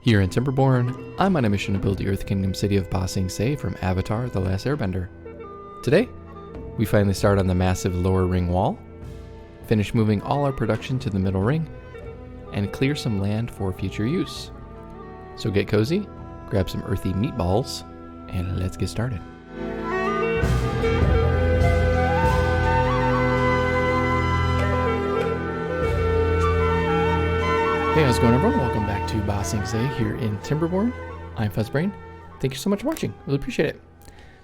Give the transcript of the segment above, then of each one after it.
Here in Timberborn, I'm on a mission to build the Earth Kingdom city of Ba Sing Se from Avatar: The Last Airbender. Today, we finally start on the massive lower ring wall, finish moving all our production to the middle ring, and clear some land for future use. So get cozy, grab some earthy meatballs, and let's get started. Hey, how's it going, everyone? Welcome back to Ba Sing Se here in Timberborn. I'm Fuzzbrain. Thank you so much for watching. Really appreciate it.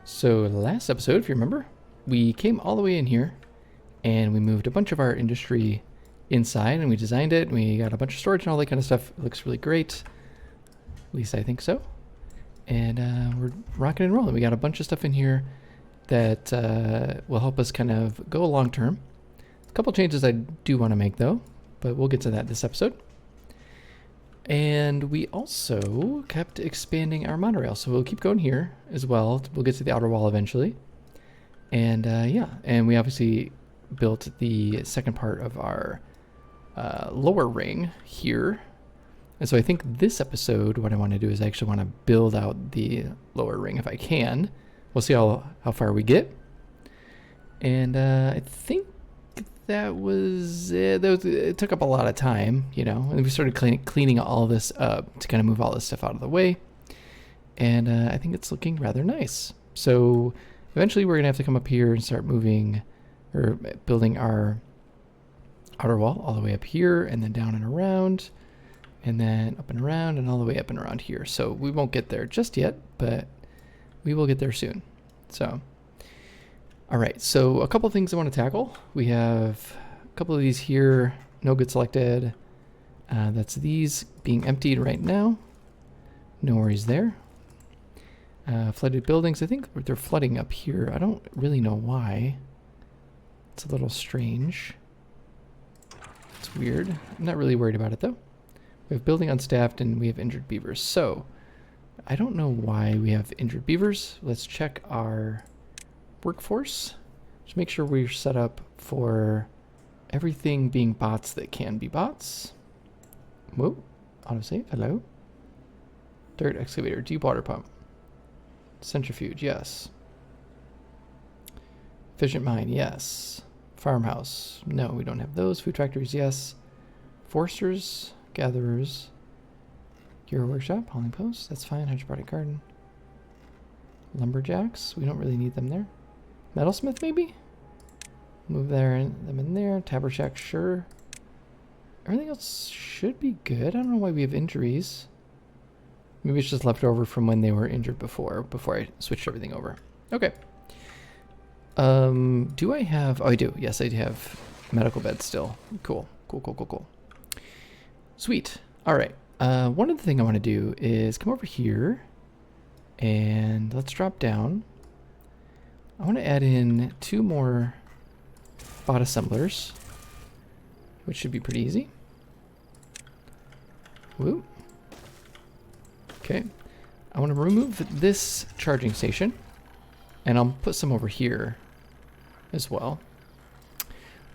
So last episode, if you remember, we came all the way in here and we moved a bunch of our industry inside and we designed it and we got a bunch of storage and all that kind of stuff. It looks really great. At least I think so. And we're rocking and rolling. We got a bunch of stuff in here that will help us kind of go long term. A couple changes I do want to make though, but we'll get to that this episode. And we also kept expanding our monorail, so we'll keep going here as well. We'll get to the outer wall eventually. And yeah, and we obviously built the second part of our lower ring here. And so I think this episode, what I want to do is I actually want to build out the lower ring if I can. We'll see how far we get. And I think that was it. It took up a lot of time, you know, and we started cleaning all this up to kind of move all this stuff out of the way. And I think it's looking rather nice. So eventually we're going to have to come up here and start moving or building our outer wall all the way up here and then down and around and then up and around and all the way up and around here. So we won't get there just yet, but we will get there soon. So all right, so a couple of things I want to tackle. We have a couple of these here, no good selected. That's these being emptied right now. No worries there. Flooded buildings, I think they're flooding up here. I don't really know why. It's a little strange. It's weird. I'm not really worried about it though. We have building unstaffed and we have injured beavers. So I don't know why we have injured beavers. Let's check our workforce. Just make sure we're set up for everything being bots that can be bots. Whoa, autosave, hello. Dirt excavator, deep water pump. Centrifuge, yes. Efficient mine, yes. Farmhouse, no, we don't have those. Food factories, yes. Foresters, gatherers. Hero workshop, hauling posts, that's fine. Hydroponic garden. Lumberjacks, we don't really need them there. Metalsmith, maybe? Move them in there. Tabber shack, sure. Everything else should be good. I don't know why we have injuries. Maybe it's just left over from when they were injured before I switched everything over. Okay. Do I have... Oh, I do. Yes, I do have medical beds still. Cool. Cool. Sweet. All right. One other thing I want to do is come over here and let's drop down. I want to add in 2 more bot assemblers, which should be pretty easy. Woo. Okay. I want to remove this charging station, and I'll put some over here as well.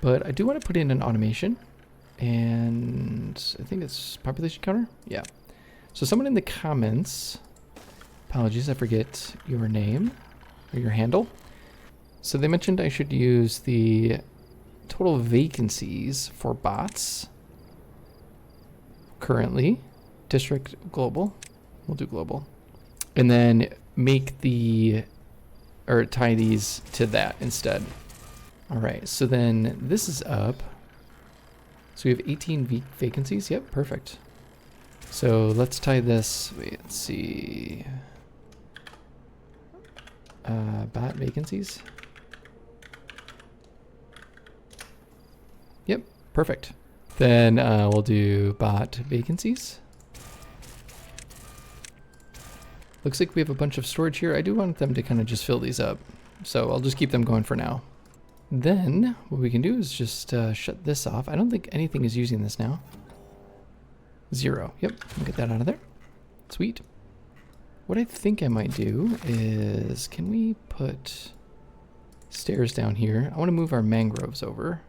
But I do want to put in an automation, and I think it's population counter. Yeah. So someone in the comments, apologies, I forget your name or your handle. So they mentioned I should use the total vacancies for bots. Currently, district global. We'll do global. And then make tie these to that instead. All right, so then this is up. So we have 18 vacancies. Yep, perfect. So let's tie this, wait, let's see. Bot vacancies. Yep, perfect. Then we'll do bot vacancies. Looks like we have a bunch of storage here. I do want them to kind of just fill these up. So I'll just keep them going for now. Then what we can do is just shut this off. I don't think anything is using this now. 0. Yep, we'll get that out of there. Sweet. What I think I might do is, can we put stairs down here? I want to move our mangroves over.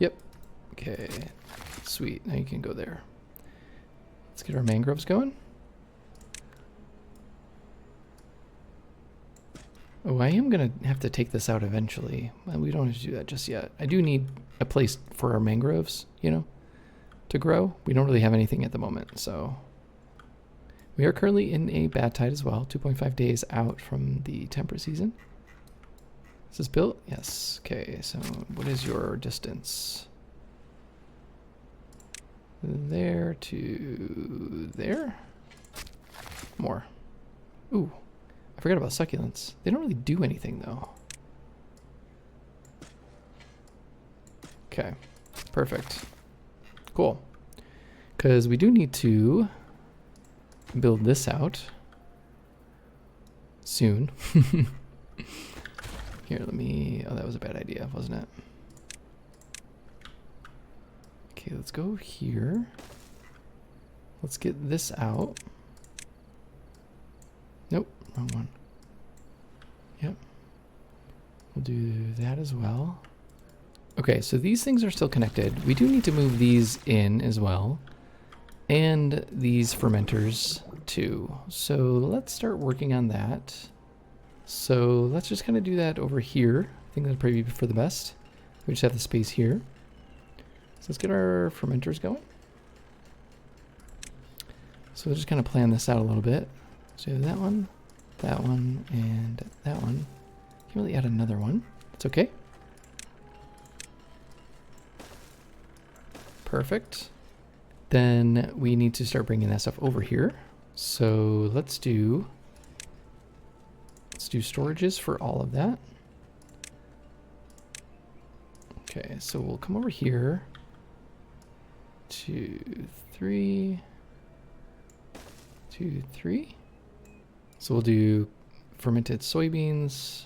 Yep. Okay. Sweet, now you can go there. Let's get our mangroves going. Oh, I am gonna have to take this out eventually. Well, we don't have to do that just yet. I do need a place for our mangroves, you know, to grow. We don't really have anything at the moment, so. We are currently in a bad tide as well, 2.5 days out from the temperate season. Is this built? Yes. Okay, so what is your distance? There to there? More. Ooh, I forgot about succulents. They don't really do anything though. Okay, perfect. Cool. Because we do need to build this out soon. Here, let me... Oh, that was a bad idea, wasn't it? Okay, let's go here. Let's get this out. Nope, wrong one. Yep. We'll do that as well. Okay, so these things are still connected. We do need to move these in as well. And these fermenters too. So let's start working on that. So let's just kind of do that over here. I think that'd probably be for the best. We just have the space here. So let's get our fermenters going. So we'll just kind of plan this out a little bit. So we have that one, and that one. Can't really add another one. It's okay. Perfect. Then we need to start bringing that stuff over here. So let's do storages for all of that. Okay, so we'll come over here. 2, 3, 2, 3. So we'll do fermented soybeans.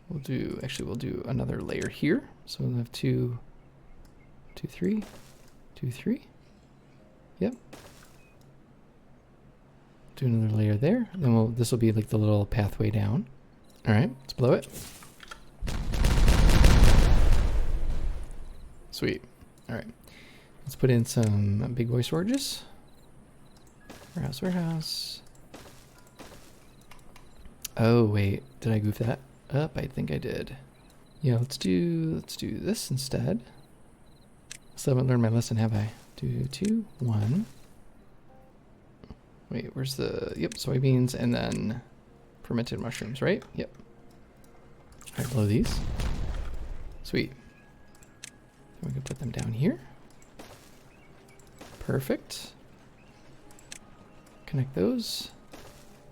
We'll do another layer here. So we'll have 2, 2, 3, 2, 3. Yep. Do another layer there. Then this will be like the little pathway down. All right, let's blow it. Sweet. All right. Let's put in some big boy storages. Warehouse. Oh wait, did I goof that up? I think I did. Yeah, let's do this instead. Still haven't learned my lesson, have I? 2, 2, 1. Wait, where's the... Yep, soybeans and then fermented mushrooms, right? Yep. All right, blow these. Sweet. We can put them down here. Perfect. Connect those.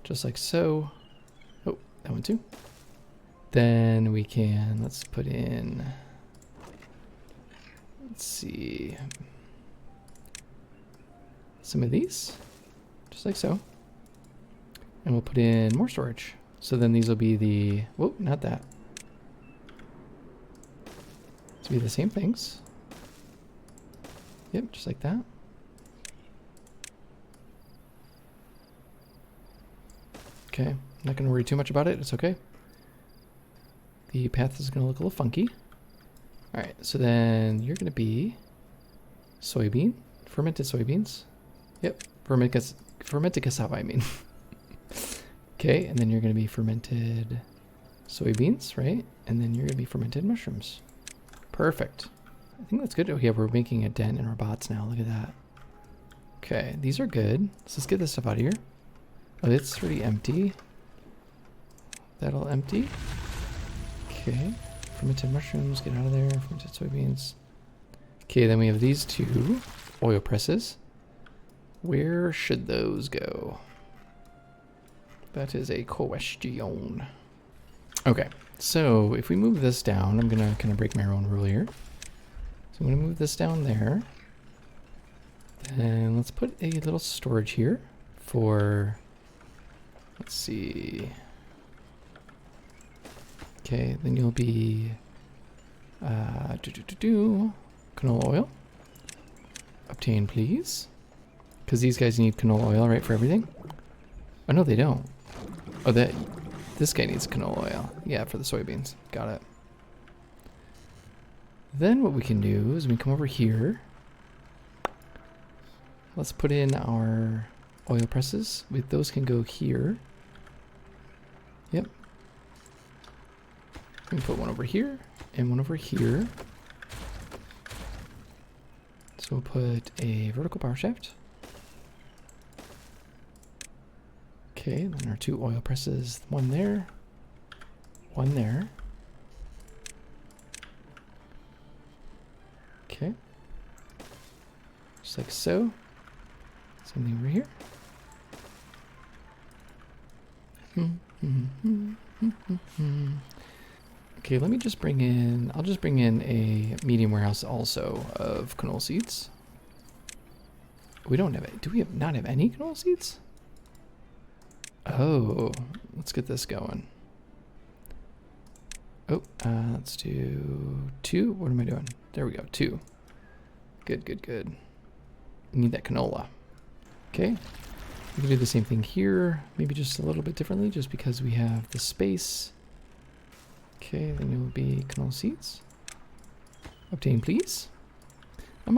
Just like so. Oh, that one too. Then we can... Let's put in... Let's see... some of these. Just like so. And we'll put in more storage. So then these will be the... Whoa, not that. These will be the same things. Yep, just like that. Okay, I'm not going to worry too much about it. It's okay. The path is going to look a little funky. All right, so then you're going to be soybean, fermented soybeans. Yep, fermented cassava, I mean. Okay, and then you're going to be fermented soybeans, right? And then you're going to be fermented mushrooms. Perfect. I think that's good. Oh yeah, we're making a dent in our bots now. Look at that. Okay, these are good. So let's get this stuff out of here. Oh, it's already empty. That'll empty. Okay, fermented mushrooms, get out of there. Fermented soybeans. Okay, then we have these two oil presses. Where should those go? That is a question. Okay, so if we move this down, I'm gonna kind of break my own rule here. So I'm gonna move this down there. And let's put a little storage here for, let's see. Okay, then you'll be canola oil. Obtain, please. Because these guys need canola oil, right, for everything? Oh, no, they don't. Oh, this guy needs canola oil. Yeah, for the soybeans. Got it. Then what we can do is we come over here. let's put in our oil presses. Those can go here. Yep. We can put one over here and one over here. So we'll put a vertical power shaft. Okay, then our 2 oil presses, one there, one there. Okay. Just like so. Same thing over here. Okay, let me just bring in, I'll just bring in a medium warehouse also of canola seeds. We don't have it. Do we not have any canola seeds? Oh, let's get this going. Oh, let's do 2. What am I doing? There we go, 2. Good, good, good. We need that canola. Okay, we can do the same thing here, maybe just a little bit differently, just because we have the space. Okay, then it will be canola seeds. Obtain, please. I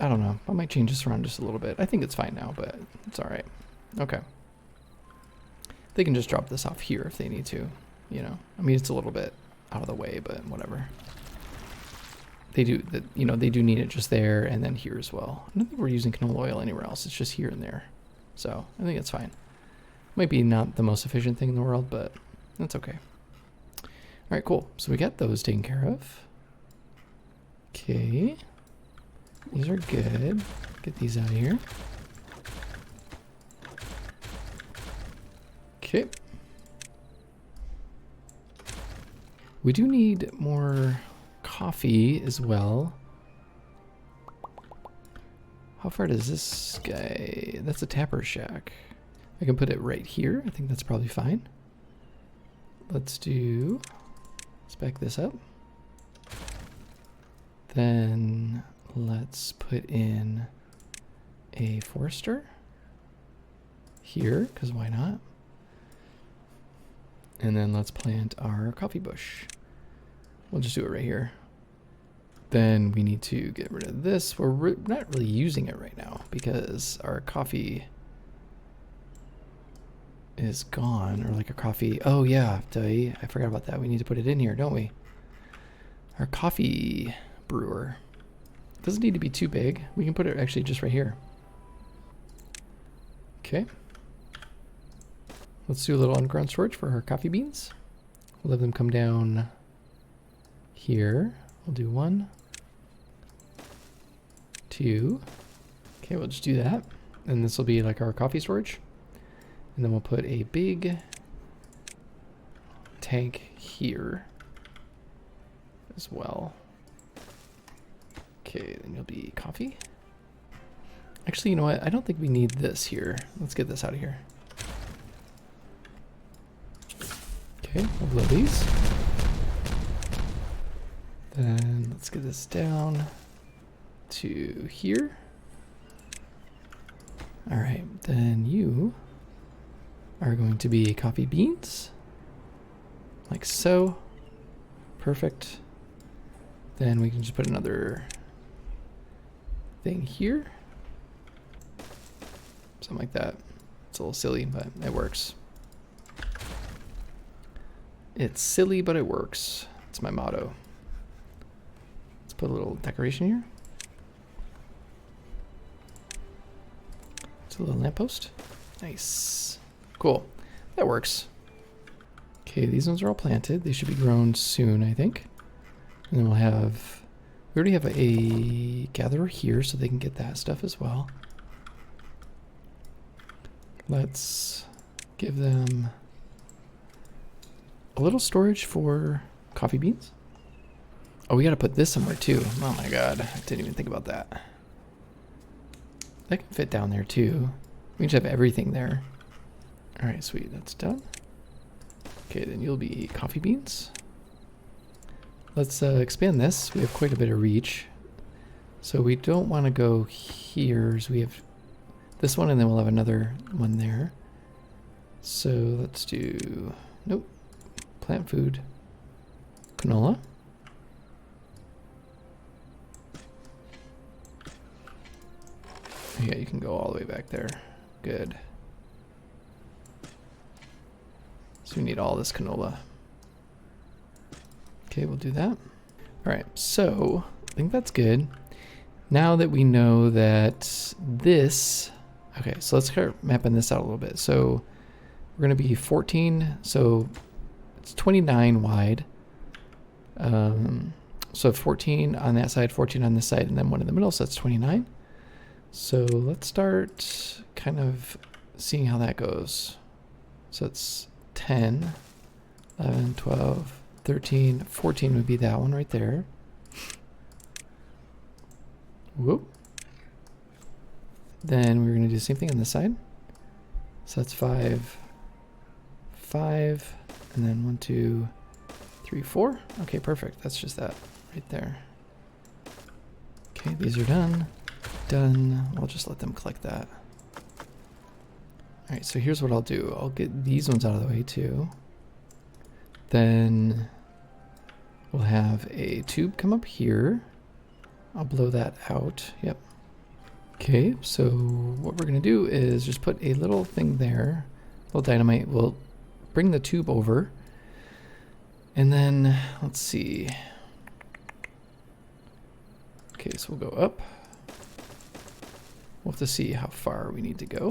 don't know, I might change this around just a little bit. I think it's fine now, but it's all right. Okay. They can just drop this off here if they need to, you know. I mean, it's a little bit out of the way, but whatever. They do, they do need it just there and then here as well. I don't think we're using canola oil anywhere else. It's just here and there. So I think it's fine. Might be not the most efficient thing in the world, but that's okay. All right, cool. So we got those taken care of. Okay. These are good. Get these out of here. Okay. We do need more coffee as well. How far does this guy? That's a tapper shack. I can put it right here. I think that's probably fine. Let's back this up. Then let's put in a forester here, because why not? And then let's plant our coffee bush. We'll just do it right here. Then we need to get rid of this. We're not really using it right now because our coffee is gone, or like a coffee. Oh yeah, I forgot about that. We need to put it in here, don't we? Our coffee brewer. Doesn't need to be too big. We can put it actually just right here. Okay. Let's do a little underground storage for our coffee beans. We'll have them come down here. We'll do 1, 2. Okay, we'll just do that. And this will be like our coffee storage. And then we'll put a big tank here as well. Okay, then you'll be coffee. Actually, you know what? I don't think we need this here. Let's get this out of here. Okay, we'll blow these. Then let's get this down to here. All right, then you are going to be coffee beans, like so. Perfect. Then we can just put another thing here. Something like that. It's a little silly, but it works. It's silly, but it works. It's my motto. Let's put a little decoration here. It's a little lamppost. Nice. Cool. That works. Okay, these ones are all planted. They should be grown soon, I think. And then we already have a gatherer here, so they can get that stuff as well. Let's give them a little storage for coffee beans. Oh, we gotta put this somewhere too. Oh my god, I didn't even think about that. That can fit down there too. We just have everything there. All right, sweet, that's done. Okay, then you'll be coffee beans. Let's expand this. We have quite a bit of reach. So we don't want to go here. So we have this one and then we'll have another one there. So let's do, nope, plant food, canola. Yeah, you can go all the way back there. Good. So we need all this canola. Okay, we'll do that. All right, so I think that's good. Now that we know that this, okay, so let's start mapping this out a little bit. So we're gonna be 14, so it's 29 wide. So 14 on that side, 14 on this side, and then one in the middle, so that's 29. So let's start kind of seeing how that goes. So it's 10, 11, 12, 13, 14 would be that one right there. Whoop. Then we're going to do the same thing on this side. So that's 5, 5, and then 1, 2, 3, 4. Okay, perfect. That's just that right there. Okay, these are done. Done. We'll just let them collect that. Alright, so here's what I'll do. I'll get these ones out of the way too. Then we'll have a tube come up here. I'll blow that out. Yep. Okay, so what we're going to do is just put a little thing there. A little dynamite. We'll bring the tube over. And then, let's see. Okay, so we'll go up. We'll have to see how far we need to go.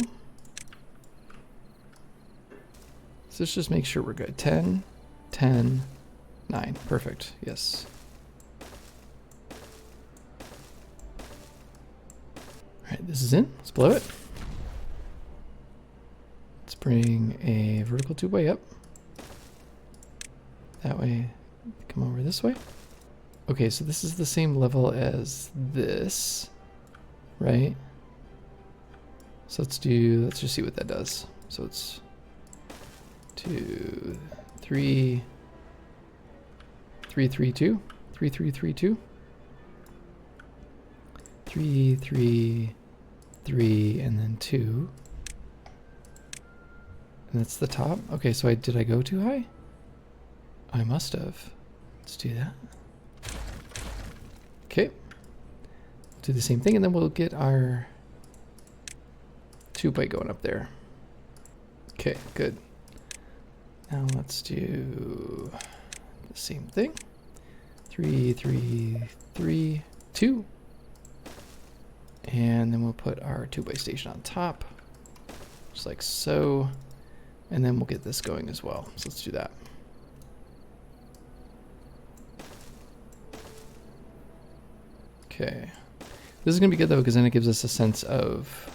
So let's just make sure we're good. 10, 10, 9. Perfect. Yes. Alright, this is in. Let's blow it. Let's bring a vertical tube way up. That way, come over this way. Okay, so this is the same level as this, right? So let's just see what that does. So it's 2, 3, 3, 3, 2, 3, 3, 3, 2, 3, 3, 3, and then 2. And that's the top. Okay, so did I go too high? I must have. Let's do that. Okay. Do the same thing, and then we'll get our tube weight going up there. Okay, good. Now let's do the same thing. 3, 3, 3, 2. And then we'll put our tube-way station on top, just like so. And then we'll get this going as well. So let's do that. Okay. This is going to be good though, because then it gives us a sense of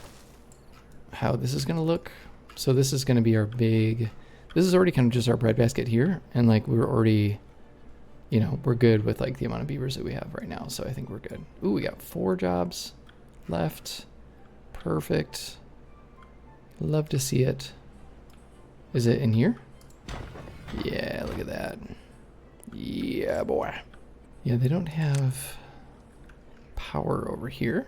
how this is going to look. So this is going to be our big, this is already kind of just our breadbasket here. And like we're already, you know, we're good with like the amount of beavers that we have right now. So I think we're good. Ooh, we got 4 jobs left. Perfect. Love to see it. Is it in here? Yeah, look at that. Yeah, boy. Yeah, they don't have power over here.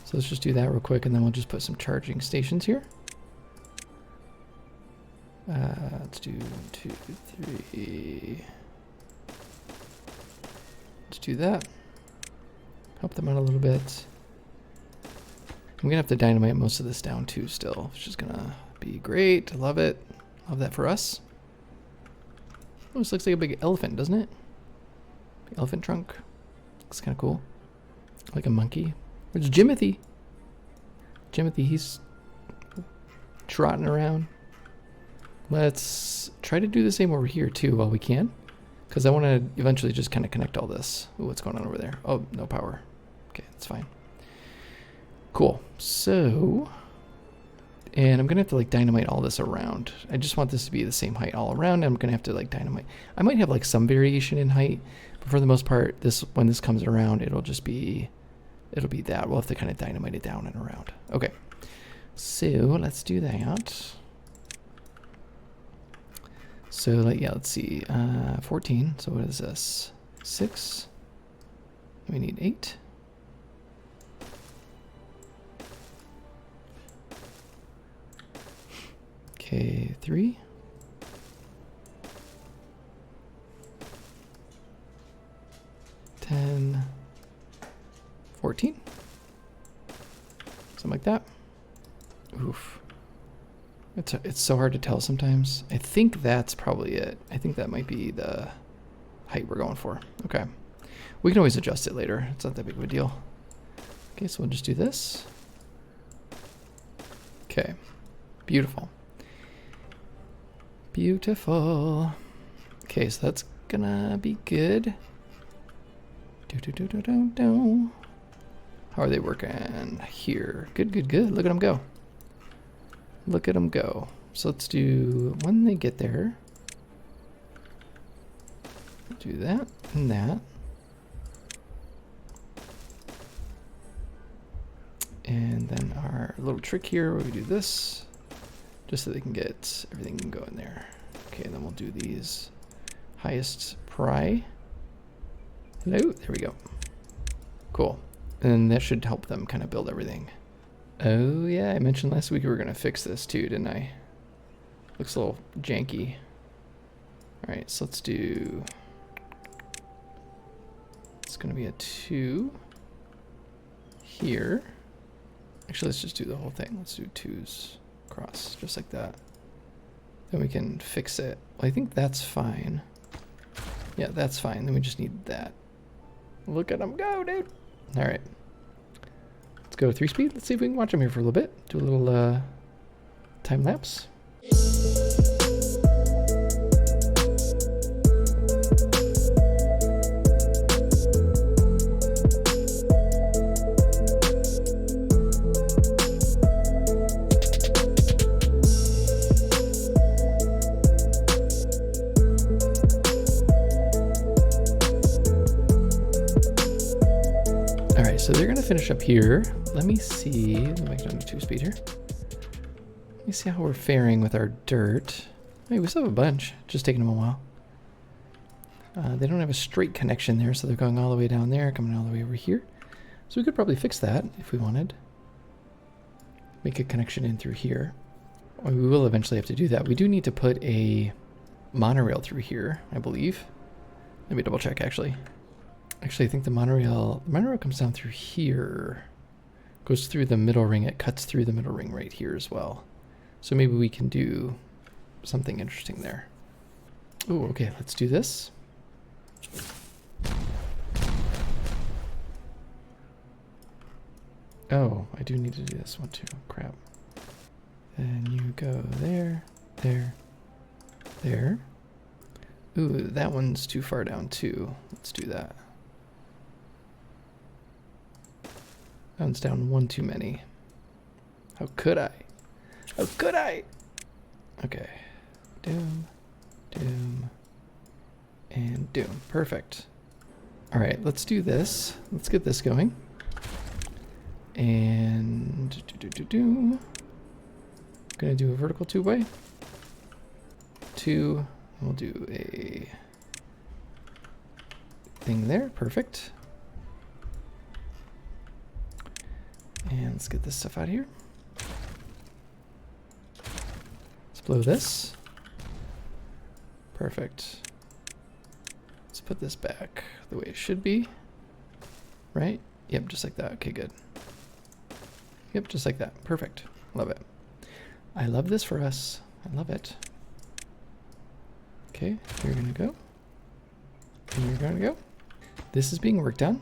So let's just do that real quick, and then we'll just put some charging stations here. Let's do 2, 3. Let's do that. Help them out a little bit. I'm gonna have to dynamite most of this down too still, which is gonna be great. I love it. Love that for us. Oh, this looks like a big elephant, doesn't it? Big elephant trunk. Looks kind of cool. Like a monkey. Where's Jimothy? Jimothy, he's trotting around. Let's try to do the same over here too while we can. Because I want to eventually just kind of connect all this. Ooh, what's going on over there? Oh, no power. Okay, that's fine. Cool. So, and I'm going to have to like dynamite all this around. I just want this to be the same height all around. I'm going to have to like dynamite. I might have like some variation in height, but for the most part, when this comes around, it'll be that. We'll have to kind of dynamite it down and around. Okay. So let's do that. So yeah, let's see. 14. So what is this? 6. We need 8. Okay, 3. 10. 14. Something like that. Oof. It's so hard to tell sometimes. I think that's probably it. I think that might be the height we're going for. Okay. We can always adjust it later. It's not that big of a deal. Okay, so we'll just do this. Okay. Beautiful. Beautiful. Okay, so that's gonna be good. How are they working here? Good, good, good. Look at them go. Look at them go. So let's do, when they get there, do that and that. And then our little trick here where we do this, just so they can get everything can go in there. Okay, and then we'll do these highest pry. Hello, there we go. Cool. And that should help them kind of build everything. Oh yeah, I mentioned last week we were gonna fix this too, didn't I? Looks a little janky. All right, so let's do, it's gonna be a 2 here. Actually, let's just do the whole thing. Let's do 2s across, just like that. Then we can fix it. Well, I think that's fine. Yeah, that's fine. Then we just need that. Look at them go, dude. All right. Let's go 3-speed. Let's see if we can watch them here for a little bit. Do a little time lapse. So they're gonna finish up here. Let me see, let me make it on 2-speed here. Let me see how we're faring with our dirt. Hey, we still have a bunch, just taking them a while. They don't have a straight connection there, so they're going all the way down there, coming all the way over here. So we could probably fix that if we wanted. Make a connection in through here. We will eventually have to do that. We do need to put a monorail through here, I believe. Let me double check actually. Actually, I think the monorail comes down through here, goes through the middle ring. It cuts through the middle ring right here as well. So maybe we can do something interesting there. Oh, okay, let's do this. Oh, I do need to do this one too. Crap. Then you go there, there, there. Ooh, that one's too far down too. Let's do that. That one's down one too many. How could I? How could I? Okay. Doom, doom, and doom. Perfect. All right, let's do this. Let's get this going. And gonna do a vertical 2-way. 2. We'll do a thing there. Perfect. And let's get this stuff out of here. Let's blow this. Perfect. Let's put this back the way it should be. Right? Yep, just like that. Okay, good. Yep, just like that. Perfect. Love it. I love this for us. I love it. Okay, you're gonna go. And you're gonna go. This is being worked on.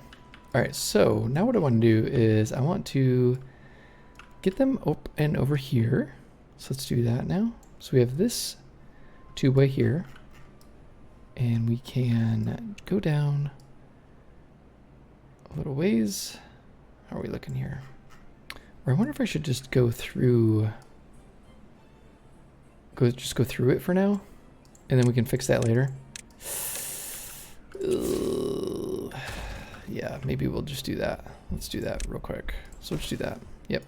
All right, so now what I want to do is I want to get them up and over here. So let's do that now. So we have this 2-way here. And we can go down a little ways. How are we looking here? Or I wonder if I should just go through, just go through it for now. And then we can fix that later. Yeah, maybe we'll just do that. Let's do that real quick. So let's do that. Yep.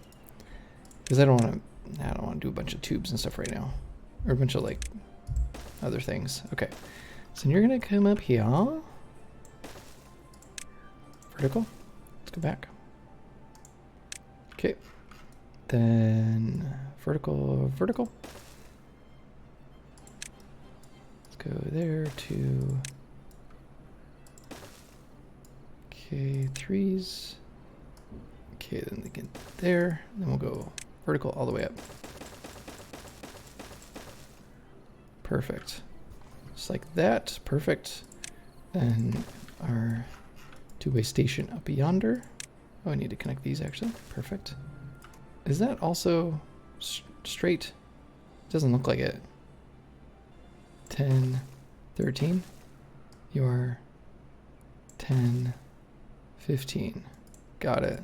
Because I don't want to do a bunch of tubes and stuff right now, or a bunch of like other things. Okay. So you're gonna come up here. Vertical. Let's go back. Okay. Then vertical, vertical. Go there to, okay, 3s, Okay, then they get there. Then we'll go vertical all the way up. Perfect. Just like that. Perfect. Then our two-way station up yonder. Oh, I need to connect these actually. Perfect. Is that also straight? Doesn't look like it. 10, 13. You are 10, 15. Got it.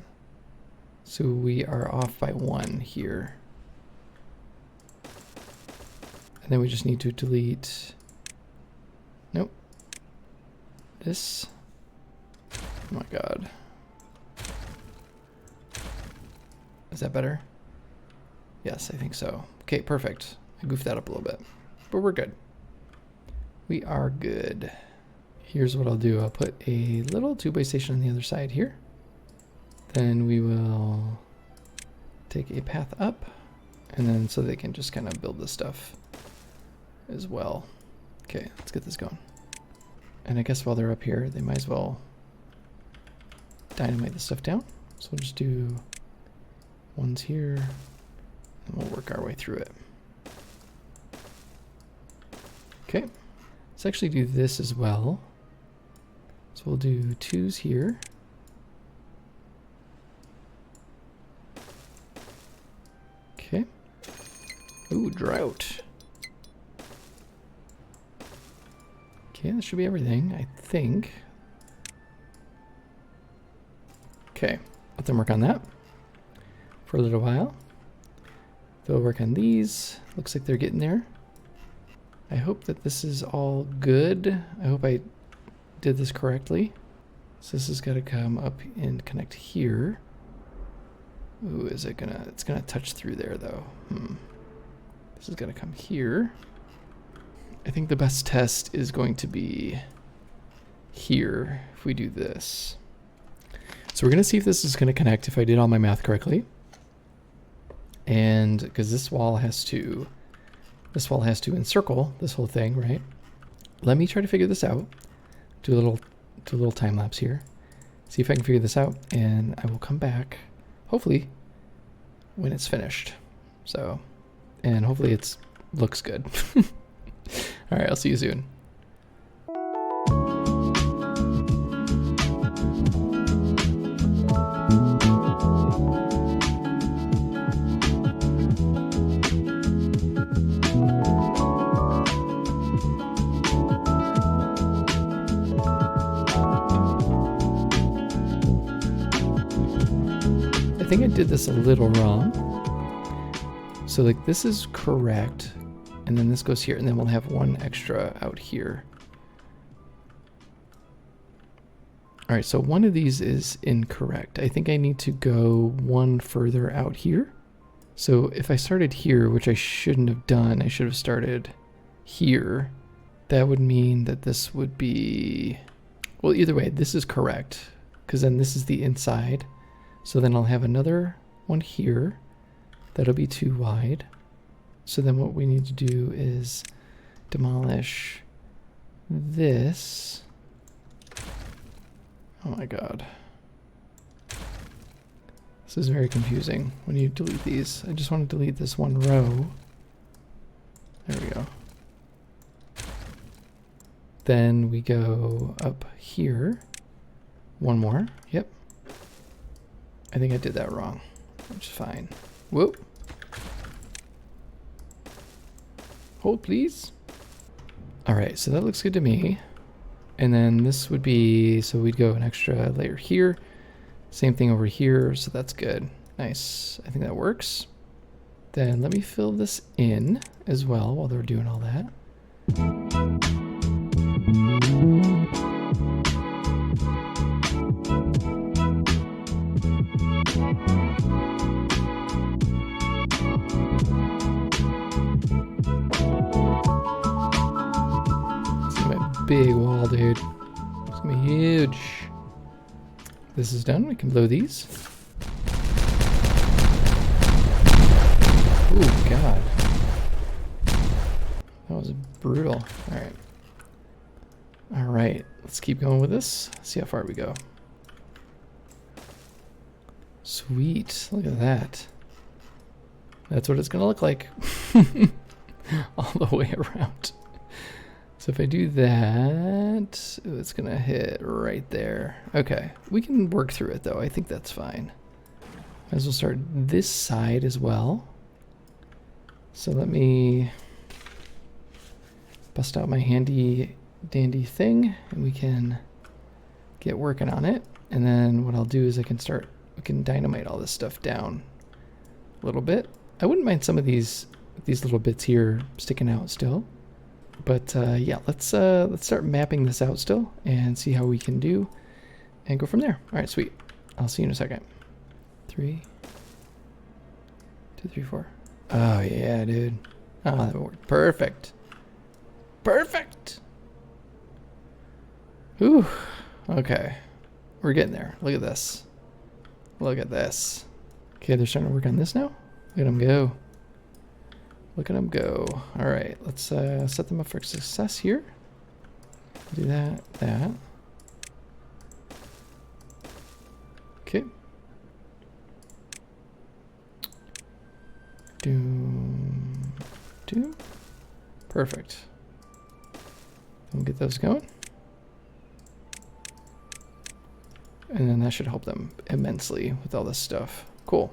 So we are off by 1 here. And then we just need to delete. Nope. This. Oh my god. Is that better? Yes, I think so. Okay, perfect. I goofed that up a little bit, but we're good. We are good. Here's what I'll do. I'll put a little two-way station on the other side here. Then we will take a path up, and then so they can just kind of build this stuff as well. Okay, let's get this going. And I guess while they're up here, they might as well dynamite this stuff down. So we'll just do ones here, and we'll work our way through it. Okay, let's actually do this as well. So we'll do 2s here. Okay. Ooh, drought. Okay, that should be everything, I think. Okay, let them work on that for a little while. They'll work on these. Looks like they're getting there. I hope that this is all good. I hope I did this correctly. So this has got to come up and connect here. Ooh, is it gonna, it's gonna touch through there though. This is gonna come here. I think the best test is going to be here if we do this. So we're gonna see if this is gonna connect, if I did all my math correctly. And because this wall has to encircle this whole thing, right? Let me try to figure this out. Do a little time lapse here. See if I can figure this out, and I will come back hopefully when it's finished. So, and hopefully it's looks good. All right, I'll see you soon. I think I did this a little wrong. So like this is correct, and then this goes here, and then we'll have one extra out here. All right, so one of these is incorrect. I think I need to go one further out here. So if I started here, which I shouldn't have done, I should have started here. That would mean that this would be, well, either way, this is correct, because then this is the inside. So then I'll have another one here. That'll be too wide. So then what we need to do is demolish this. Oh my god. This is very confusing when you delete these. I just want to delete this one row. There we go. Then we go up here. One more. Yep. I think I did that wrong, which is fine. Whoop. Hold, please. All right, so that looks good to me. And then this would be, so we'd go an extra layer here. Same thing over here, so that's good. Nice, I think that works. Then let me fill this in as well while they're doing all that. Big wall, dude. It's gonna be huge. This is done. We can blow these. Ooh, God. That was brutal. All right. All right. Let's keep going with this. See how far we go. Sweet. Look at that. That's what it's going to look like. All the way around. So if I do that, it's going to hit right there. Okay. We can work through it, though. I think that's fine. Might as well start this side as well. So let me bust out my handy dandy thing, and we can get working on it. And then what I'll do is we can dynamite all this stuff down a little bit. I wouldn't mind some of these little bits here sticking out still. But yeah, let's start mapping this out still and see how we can do and go from there. All right, sweet. I'll see you in a second. 3, 2, 3, 4. Oh yeah, dude. Oh, that worked. Perfect. Perfect. Whew. Okay. We're getting there. Look at this. Look at this. Okay, they're starting to work on this now. Look at them go. Look at them go. All right, let's set them up for success here. Do that. Okay. Do. Perfect. We'll get those going. And then that should help them immensely with all this stuff. Cool.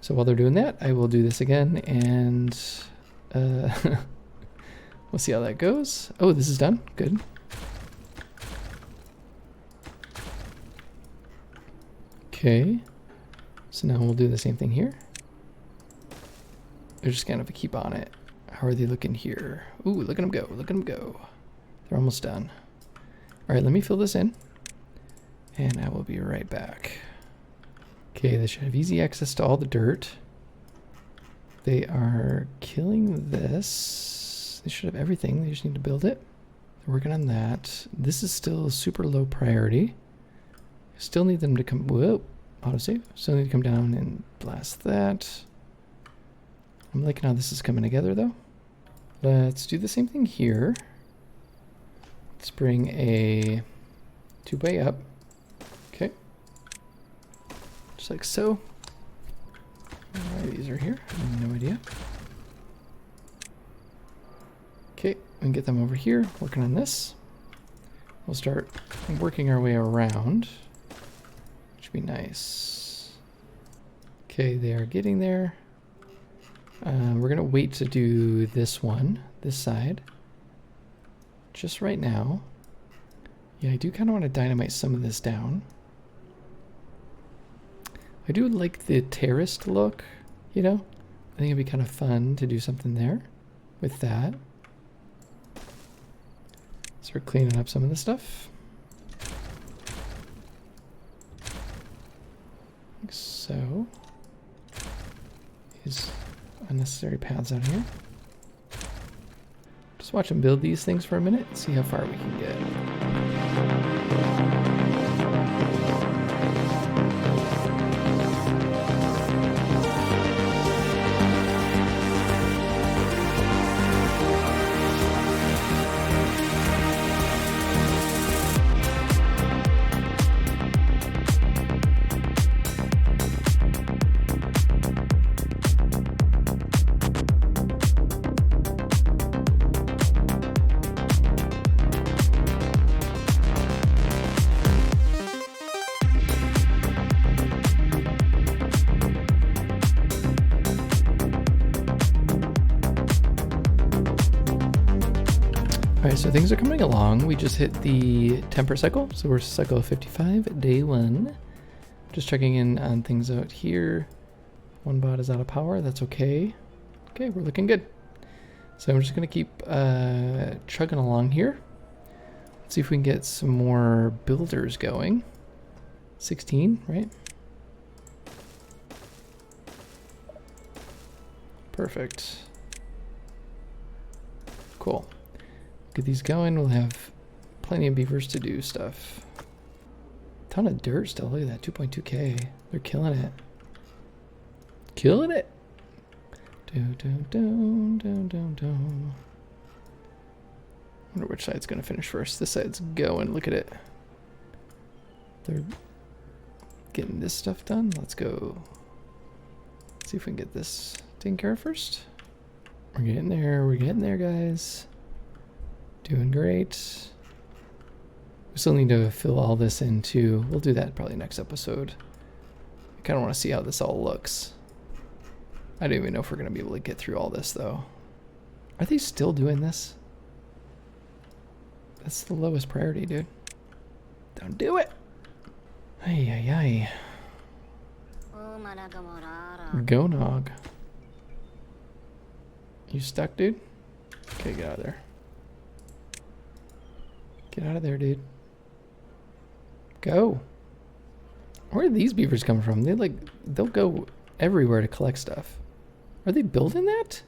So while they're doing that, I will do this again, and we'll see how that goes. Oh, this is done. Good. Okay. So now we'll do the same thing here. They're just kind of keep on it. How are they looking here? Ooh, look at them go. Look at them go. They're almost done. All right, let me fill this in, and I will be right back. Okay, they should have easy access to all the dirt. They are killing this. They should have everything. They just need to build it. They're working on that. This is still super low priority. Still need them to come. Whoa, autosave. Still need to come down and blast that. I'm liking how this is coming together, though. Let's do the same thing here. Let's bring a 2-way up. Okay. Just like so. Why these are here? I have no idea. Okay, we can get them over here, working on this. We'll start working our way around, which would be nice. Okay, they are getting there. We're gonna wait to do this one, this side, just right now. Yeah, I do kind of want to dynamite some of this down. I do like the terraced look, you know? I think it'd be kind of fun to do something there with that. Start cleaning up some of this stuff. Like so. These unnecessary paths out here. Just watch them build these things for a minute and see how far we can get. Alright, so things are coming along. We just hit the temper cycle, so we're cycle 55, day 1. Just checking in on things out here. One bot is out of power, that's okay. Okay, we're looking good. So I'm just going to keep chugging along here. Let's see if we can get some more builders going. 16, right? Perfect. Cool. Get these going, we'll have plenty of beavers to do stuff. Ton of dirt still, look at that, 2.2k. They're killing it. Killing it! Wonder which side's gonna finish first. This side's going, look at it. They're getting this stuff done. Let's go. See if we can get this taken care of first. We're getting there. We're getting there, guys. Doing great. We still need to fill all this in too. We'll do that probably next episode. I kind of want to see how this all looks. I don't even know if we're going to be able to get through all this though. Are they still doing this? That's the lowest priority, dude. Don't do it. Ay, ay, ay. Go nog. You stuck, dude? Okay, get out of there. Get out of there, dude. Go. Where are these beavers coming from? They'll go everywhere to collect stuff. Are they building that?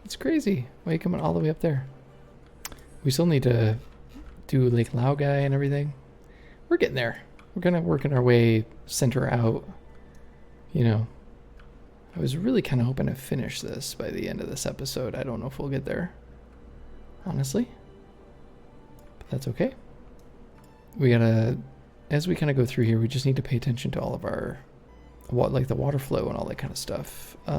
It's crazy. Why are you coming all the way up there? We still need to do Lake Laogai and everything. We're getting there. We're gonna work in our way center out. You know, I was really kind of hoping to finish this by the end of this episode. I don't know if we'll get there, honestly, but that's okay. We gotta, as we kind of go through here, we just need to pay attention to all of our, like the water flow and all that kind of stuff. I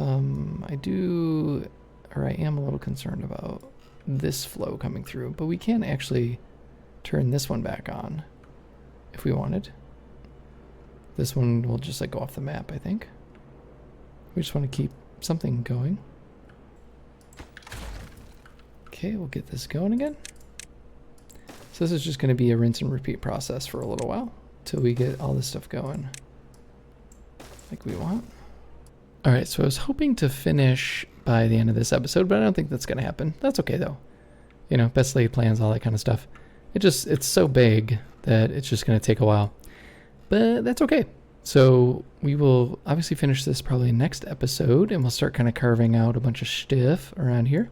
am a little concerned about this flow coming through, but we can actually turn this one back on if we wanted. This one will just like go off the map, I think. We just want to keep something going. Okay, we'll get this going again. So this is just going to be a rinse and repeat process for a little while till we get all this stuff going like we want. All right, so I was hoping to finish by the end of this episode, but I don't think that's going to happen. That's okay though. You know, best laid plans, all that kind of stuff. It's so big that it's just going to take a while, but that's okay. So we will obviously finish this probably next episode, and we'll start kind of carving out a bunch of stuff around here.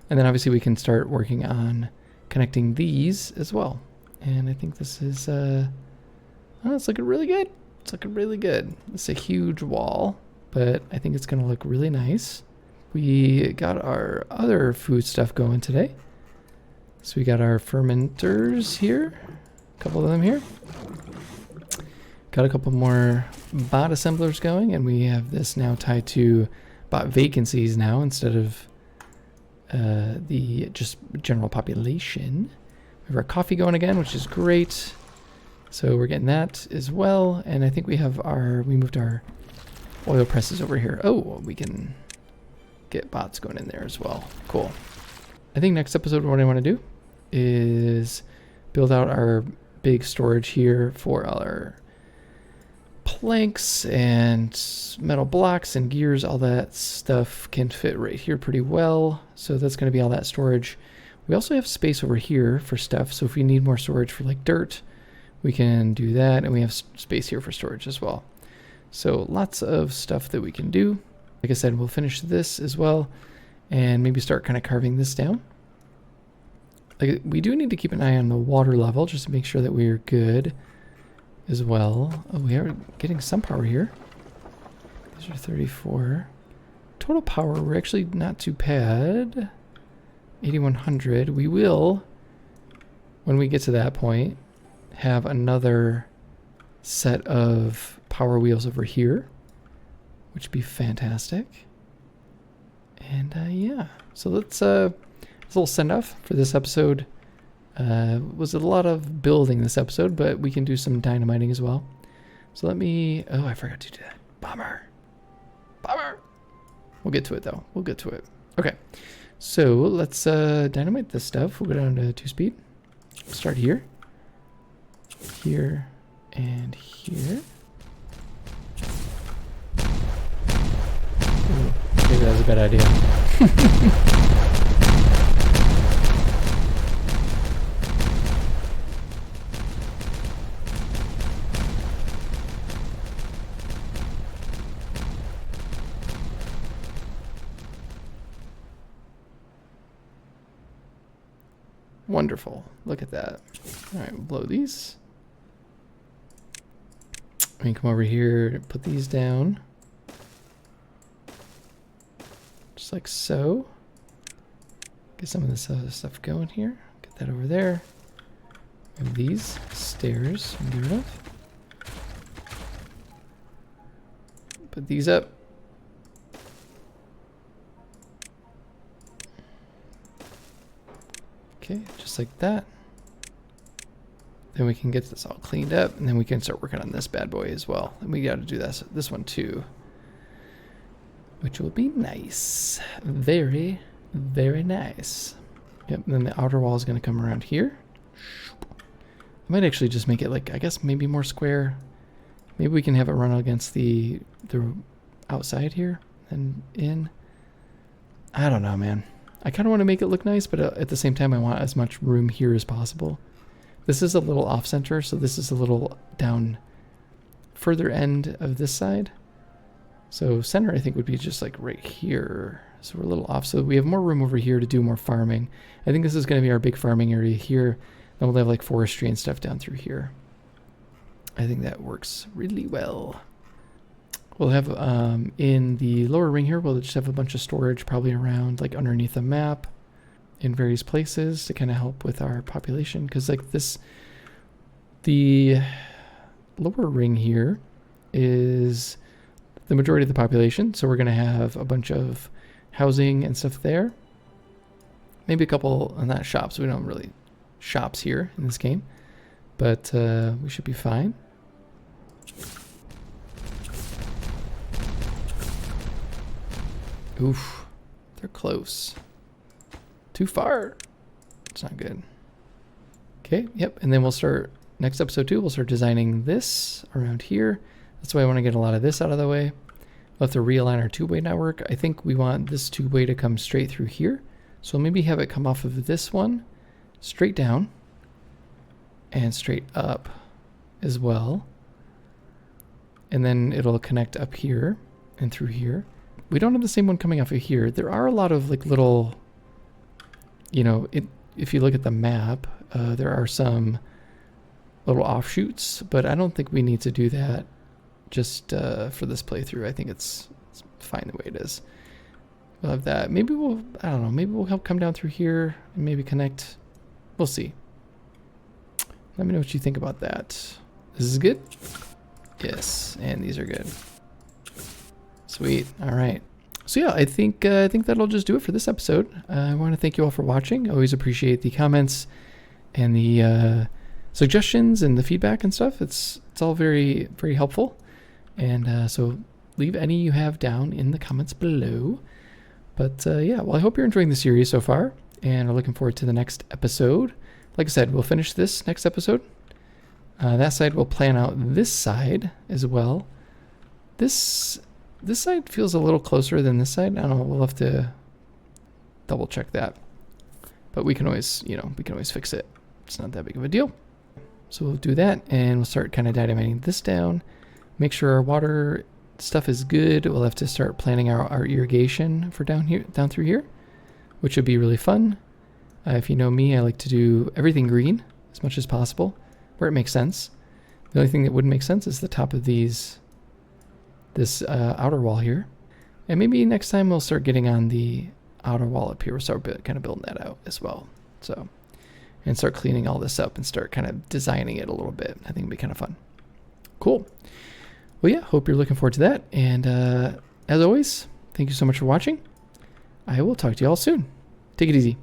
And then obviously we can start working on connecting these as well. And I think this is, it's looking really good. It's looking really good. It's a huge wall, but I think it's going to look really nice. We got our other food stuff going today. So we got our fermenters here, a couple of them here. Got a couple more bot assemblers going, and we have this now tied to bot vacancies now instead of the just general population. We have our coffee going again, which is great. So we're getting that as well. And I think we moved our oil presses over here. Oh, we can get bots going in there as well. Cool. I think next episode what I want to do is build out our big storage here for our planks and metal blocks and gears. All that stuff can fit right here pretty well. So that's going to be all that storage. We also have space over here for stuff. So if we need more storage for like dirt, we can do that. And we have space here for storage as well. So lots of stuff that we can do. Like I said, we'll finish this as well and maybe start kind of carving this down. Like, we do need to keep an eye on the water level just to make sure that we're good as well. Oh, we are getting some power here. These are 34. Total power, we're actually not too bad. 8100. We will, when we get to that point, have another set of power wheels over here, which would be fantastic. And yeah, so let's a little send off for this episode. Was a lot of building this episode, but we can do some dynamiting as well. So let me, oh, I forgot to do that. Bummer. We'll get to it though. We'll get to it. Okay. So let's dynamite this stuff. We'll go down to 2-speed. Start here. Here and here. Ooh, maybe that was a bad idea. Wonderful. Look at that. All right, we'll blow these. We can come over here, put these down. Just like so. Get some of this other stuff going here. Get that over there. And these stairs, get rid of. Put these up. Okay, just like that. Then we can get this all cleaned up, and then we can start working on this bad boy as well. And we got to do this one too, which will be nice. Very, very nice. Yep, and then the outer wall is going to come around here. I might actually just make it like, I guess maybe more square. Maybe we can have it run against the outside here and in. I don't know, man. I kind of want to make it look nice, but at the same time, I want as much room here as possible. This is a little off center, so this is a little down further end of this side. So center, I think, would be just like right here. So we're a little off. So we have more room over here to do more farming. I think this is going to be our big farming area here. Then we'll have like forestry and stuff down through here. I think that works really well. We'll have in the lower ring here, we'll just have a bunch of storage probably around like underneath the map in various places to kind of help with our population. Because like this, the lower ring here is the majority of the population. So we're going to have a bunch of housing and stuff there. Maybe a couple, not shops. We don't really shops here in this game, but we should be fine. Oof, they're close. Too far. It's not good. Okay, yep, and then we'll start, next episode too, we'll start designing this around here. That's why I want to get a lot of this out of the way. We'll have to realign our two-way network. I think we want this two-way to come straight through here. So we'll maybe have it come off of this one, straight down, and straight up as well. And then it'll connect up here and through here. We don't have the same one coming off of here. There are a lot of like little, you know, if you look at the map, there are some little offshoots, but I don't think we need to do that just for this playthrough. I think it's fine the way it is. We'll have that. Maybe we'll, I don't know, maybe we'll help come down through here and maybe connect. We'll see. Let me know what you think about that. This is good? Yes, and these are good. Sweet. All right. So yeah, I think that'll just do it for this episode. I want to thank you all for watching. I always appreciate the comments and the suggestions and the feedback and stuff. It's all very, very helpful. And so leave any you have down in the comments below. But yeah, well, I hope you're enjoying the series so far and are looking forward to the next episode. Like I said, we'll finish this next episode. That side, we'll plan out this side as well. This side feels a little closer than this side. I don't know. We'll have to double check that. But we can always, you know, we can always fix it. It's not that big of a deal. So we'll do that, and we'll start kind of dynamiting this down. Make sure our water stuff is good. We'll have to start planning our irrigation for down through here, which would be really fun. If you know me, I like to do everything green as much as possible, where it makes sense. The only thing that wouldn't make sense is the top of this outer wall here. And maybe next time we'll start getting on the outer wall up here. We'll start kind of building that out as well. So, and start cleaning all this up and start kind of designing it a little bit. I think it'd be kind of fun. Cool. Well, yeah, hope you're looking forward to that. And as always, thank you so much for watching. I will talk to you all soon. Take it easy.